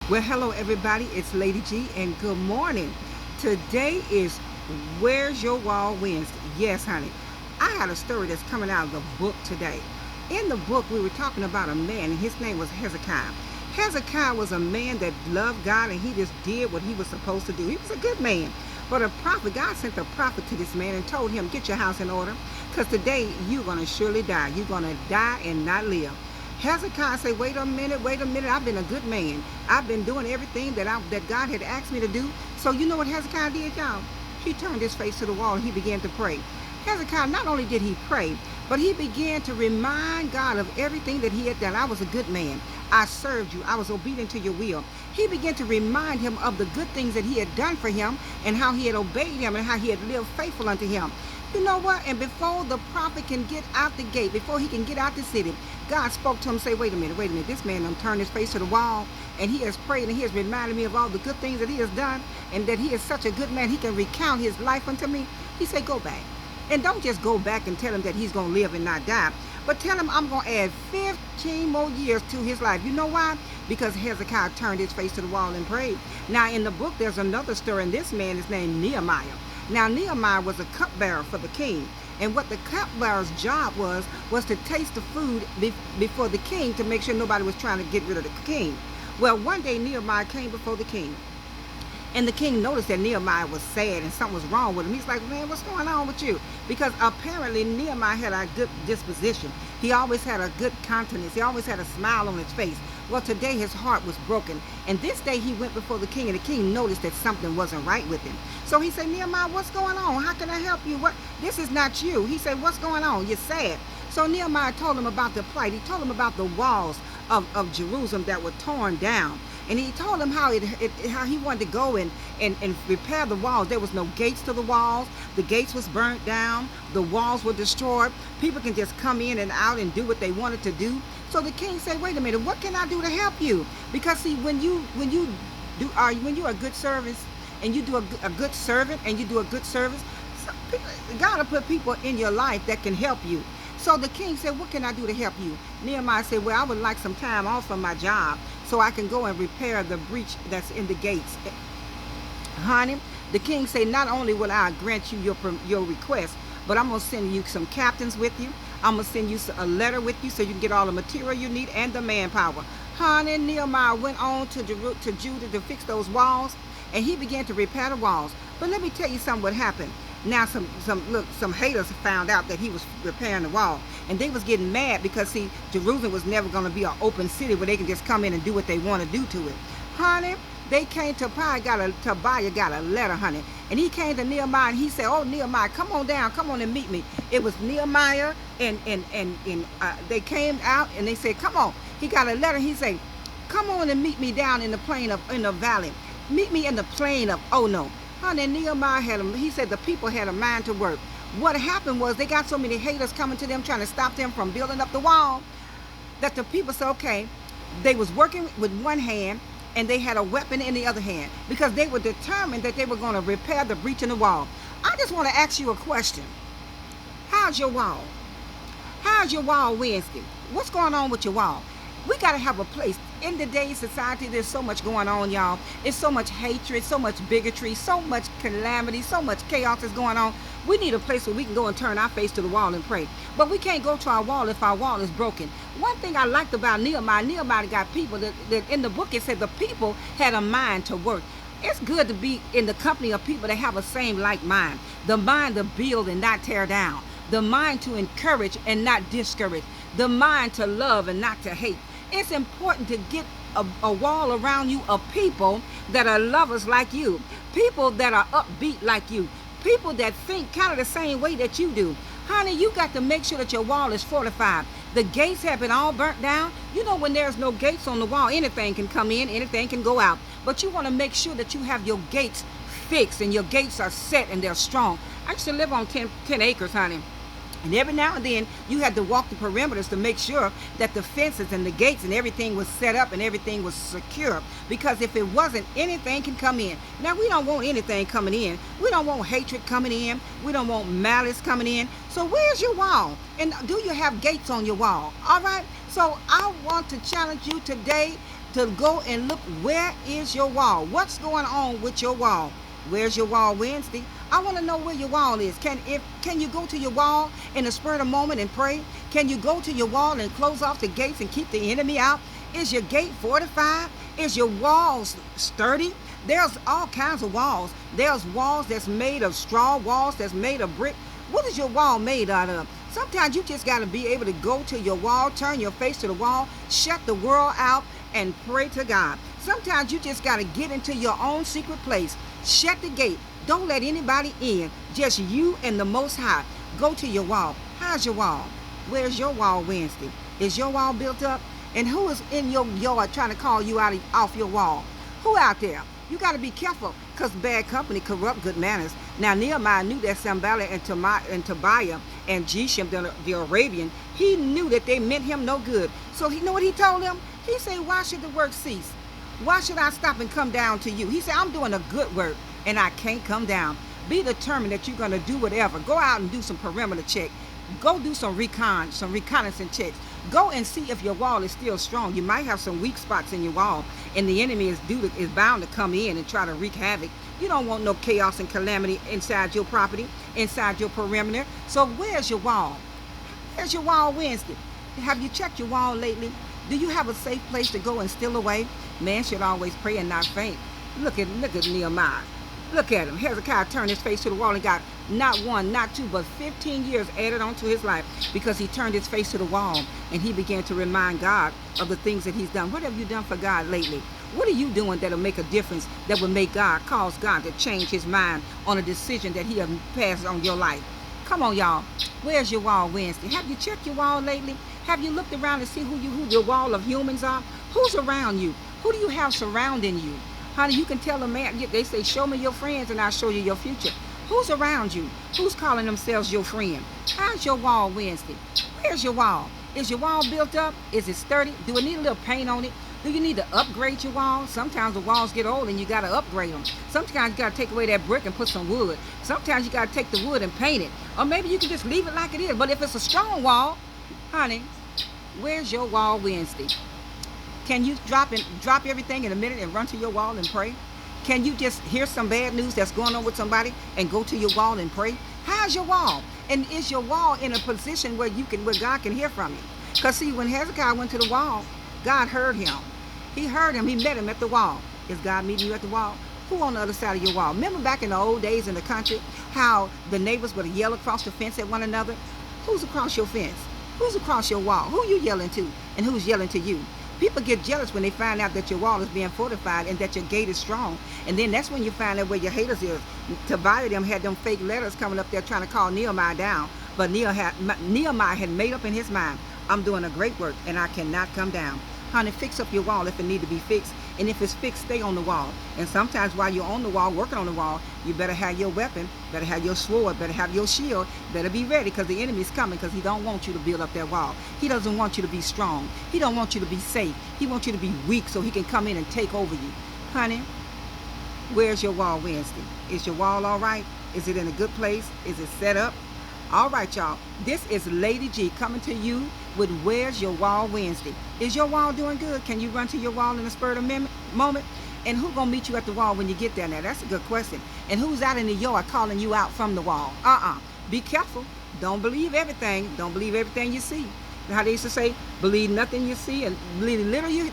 Well, hello everybody, it's Lady G and good morning. Today is Where's Your Wall Wednesday. Yes, honey. I had a story that's coming out of the book today. In the book, we were talking about a man, and his name was Hezekiah. Hezekiah was a man that loved God and he just did what he was supposed to do. He was a good man. But a prophet, God sent a prophet to this man and told him, get your house in order, because today you're going to surely die. You're going to die and not live. Hezekiah said, wait a minute, I've been a good man. I've been doing everything that God had asked me to do. So you know what Hezekiah did, y'all? He turned his face to the wall and he began to pray. Hezekiah, not only did he pray, but he began to remind God of everything that he had done. I was a good man. I served you. I was obedient to your will. He began to remind him of the good things that he had done for him and how he had obeyed him and how he had lived faithful unto him. You know what? And before the prophet can get out the gate, before he can get out the city, God spoke to him and said, wait a minute. This man done turned his face to the wall and he has prayed and he has reminded me of all the good things that he has done and that he is such a good man. He can recount his life unto me. He said, go back. And don't just go back and tell him that he's going to live and not die, but tell him I'm going to add 15 more years to his life. You know why? Because Hezekiah turned his face to the wall and prayed. Now in the book, there's another story, and this man is named Nehemiah. Now Nehemiah was a cupbearer for the king. And what the cupbearer's job was to taste the food before the king to make sure nobody was trying to get rid of the king. Well, one day Nehemiah came before the king. And the king noticed that Nehemiah was sad and something was wrong with him. He's like, man, what's going on with you? Because apparently Nehemiah had a good disposition. He always had a good countenance. He always had a smile on his face. Well, today his heart was broken. And this day he went before the king, and the king noticed that something wasn't right with him. So he said, Nehemiah, what's going on? How can I help you? This is not you. He said, what's going on? You're sad. So Nehemiah told him about the plight. He told him about the walls of Jerusalem that were torn down. And he told him how he wanted to go and repair the walls. There was no gates to the walls. The gates was burnt down. The walls were destroyed. People can just come in and out and do what they wanted to do. So the king said, wait a minute, what can I do to help you? Because see, when you're a good service and you do a good servant and you do a good service, God will put people in your life that can help you. So the king said, what can I do to help you? Nehemiah said, well, I would like some time off from my job so I can go and repair the breach that's in the gates. Honey, the king said, not only will I grant you your request, but I'm going to send you some captains with you. I'm going to send you a letter with you so you can get all the material you need and the manpower. Honey, Nehemiah went on to Judah to fix those walls, and he began to repair the walls. But let me tell you something what happened. Now some haters found out that he was repairing the wall, and they was getting mad because see, Jerusalem was never going to be an open city where they can just come in and do what they want to do to it. Honey, they came to Tobiah got a letter, honey, and he came to Nehemiah and he said, oh Nehemiah, come on down, come on and meet me. It was Nehemiah and they came out and they said, come on. He got a letter. He said, come on and meet me down in the valley. Meet me in the plain of Ono. Honey, Nehemiah he said the people had a mind to work. What happened was they got so many haters coming to them trying to stop them from building up the wall that the people said, okay, they was working with one hand and they had a weapon in the other hand because they were determined that they were going to repair the breach in the wall. I just want to ask you a question. How's your wall? How's your wall Wednesday? What's going on with your wall? We got to have a place. In today's society, there's so much going on, y'all. It's so much hatred, so much bigotry, so much calamity, so much chaos is going on. We need a place where we can go and turn our face to the wall and pray. But we can't go to our wall if our wall is broken. One thing I liked about Nehemiah got people that in the book it said the people had a mind to work. It's good to be in the company of people that have a same like mind. The mind to build and not tear down. The mind to encourage and not discourage. The mind to love and not to hate. It's important to get a wall around you of people that are lovers like you, people that are upbeat like you, people that think kind of the same way that you do. Honey, you got to make sure that your wall is fortified. The gates have been all burnt down. You know, when there's no gates on the wall, anything can come in, anything can go out. But you want to make sure that you have your gates fixed and your gates are set and they're strong. I used to live on 10 acres, honey. And every now and then you had to walk the perimeters to make sure that the fences and the gates and everything was set up and everything was secure. Because if it wasn't, anything can come in. Now, we don't want anything coming in. We don't want hatred coming in. We don't want malice coming in. So where's your wall? And do you have gates on your wall? All right. So I want to challenge you today. to go and look, where is your wall? What's going on with your wall? Where's your wall Wednesday? I want to know where your wall is. Can you go to your wall in the spur of the moment and pray? Can you go to your wall and close off the gates and keep the enemy out? Is your gate fortified? Is your walls sturdy? There's all kinds of walls. There's walls that's made of straw, walls that's made of brick. What is your wall made out of? Sometimes you just got to be able to go to your wall, turn your face to the wall, shut the world out, and pray to God. Sometimes you just got to get into your own secret place. Shut the gate. Don't let anybody in. Just you and the Most High. Go to your wall. How's your wall? Where's your wall Wednesday? Is your wall built up? And who is in your yard trying to call you off your wall? Who out there? You got to be careful, because bad company corrupt good manners. Now Nehemiah knew that Sanballat and Tobiah and Geshem the Arabian, he knew that they meant him no good. So he know what he told them? He said, why should the work cease? Why should I stop and come down to you? He said, I'm doing a good work and I can't come down. Be determined that you're going to do whatever. Go out and do some perimeter check. Go do some reconnaissance checks. Go and see if your wall is still strong. You might have some weak spots in your wall, and the enemy is bound to come in and try to wreak havoc. You don't want no chaos and calamity inside your property, inside your perimeter. So where's your wall? Where's your wall Wednesday? Have you checked your wall lately? Do you have a safe place to go and steal away? Man should always pray and not faint. Look at Nehemiah. Look at him. Hezekiah turned his face to the wall and got not one, not two, but 15 years added onto his life, because he turned his face to the wall and he began to remind God of the things that he's done. What have you done for God lately? What are you doing that'll make a difference, that will make God, cause God to change his mind on a decision that he has passed on your life? Come on, y'all. Where's your wall Wednesday? Have you checked your wall lately? Have you looked around to see who your wall of humans are? Who's around you? Who do you have surrounding you? Honey, you can tell a man, they say, show me your friends and I'll show you your future. Who's around you? Who's calling themselves your friend? How's your wall Wednesday? Where's your wall? Is your wall built up? Is it sturdy? Do it need a little paint on it? Do you need to upgrade your wall? Sometimes the walls get old and you got to upgrade them. Sometimes you got to take away that brick and put some wood. Sometimes you got to take the wood and paint it. Or maybe you can just leave it like it is. But if it's a strong wall, honey, where's your wall Wednesday? Can you drop everything in a minute and run to your wall and pray? Can you just hear some bad news that's going on with somebody and go to your wall and pray? How's your wall? And is your wall in a position where God can hear from you? Because see, when Hezekiah went to the wall, God heard him. He heard him. He met him at the wall. Is God meeting you at the wall? Who on the other side of your wall? Remember back in the old days in the country, how the neighbors would yell across the fence at one another? Who's across your fence? Who's across your wall? Who are you yelling to? And who's yelling to you? People get jealous when they find out that your wall is being fortified and that your gate is strong. And then that's when you find out where your haters is. Tobiah them had them fake letters coming up there trying to call Nehemiah down. But Nehemiah had made up in his mind, I'm doing a great work and I cannot come down. Honey, fix up your wall if it need to be fixed. And if it's fixed, stay on the wall. And sometimes while you're on the wall, working on the wall, you better have your weapon, better have your sword, better have your shield, better be ready, because the enemy's coming, because he don't want you to build up that wall. He doesn't want you to be strong. He don't want you to be safe. He wants you to be weak so he can come in and take over you. Honey, where's your wall Wednesday? Is your wall all right? Is it in a good place? Is it set up? All right, y'all. This is Lady G coming to you with Where's Your Wall Wednesday. Is your wall doing good? Can you run to your wall in the spur of the moment? And who's going to meet you at the wall when you get there now? That's a good question. And who's out in the yard calling you out from the wall? Be careful. Don't believe everything. Don't believe everything you see. How they used to say, believe nothing you see and believe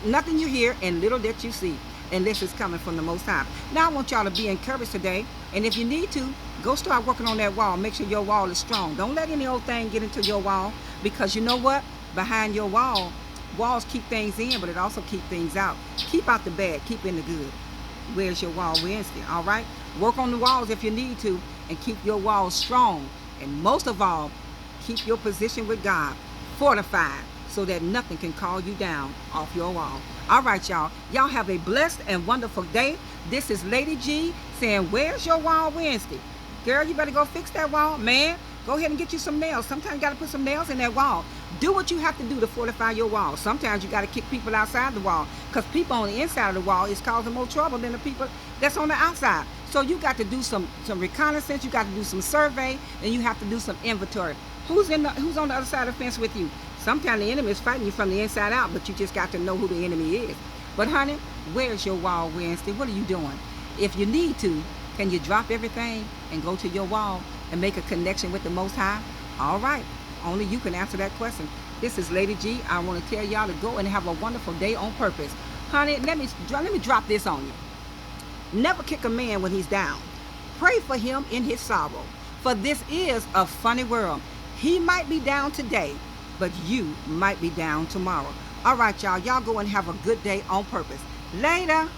nothing you hear and little that you see. And this is coming from the Most High. Now I want y'all to be encouraged today. And if you need to, go start working on that wall. Make sure your wall is strong. Don't let any old thing get into your wall, because you know what? Behind your wall, walls keep things in, but it also keep things out. Keep out the bad, keep in the good. Where's your wall Wednesday? All right? Work on the walls if you need to, and keep your walls strong. And most of all, keep your position with God fortified, so that nothing can call you down off your wall. All right, y'all. Y'all have a blessed and wonderful day. This is Lady G saying, where's your wall Wednesday? Girl, you better go fix that wall. Man, go ahead and get you some nails. Sometimes you got to put some nails in that wall. Do what you have to do to fortify your wall. Sometimes you got to kick people outside the wall, because people on the inside of the wall is causing more trouble than the people that's on the outside. So you got to do some reconnaissance. You got to do some survey, and you have to do some inventory. Who's on the other side of the fence with you? Sometimes the enemy is fighting you from the inside out, but you just got to know who the enemy is. But honey, where's your wall Wednesday? What are you doing? If you need to, can you drop everything and go to your wall and make a connection with the Most High? All right, only you can answer that question. This is Lady G. I want to tell y'all to go and have a wonderful day on purpose. Honey, let me drop this on you. Never kick a man when he's down. Pray for him in his sorrow. For this is a funny world. He might be down today, but you might be down tomorrow. All right, y'all. Y'all go and have a good day on purpose. Later.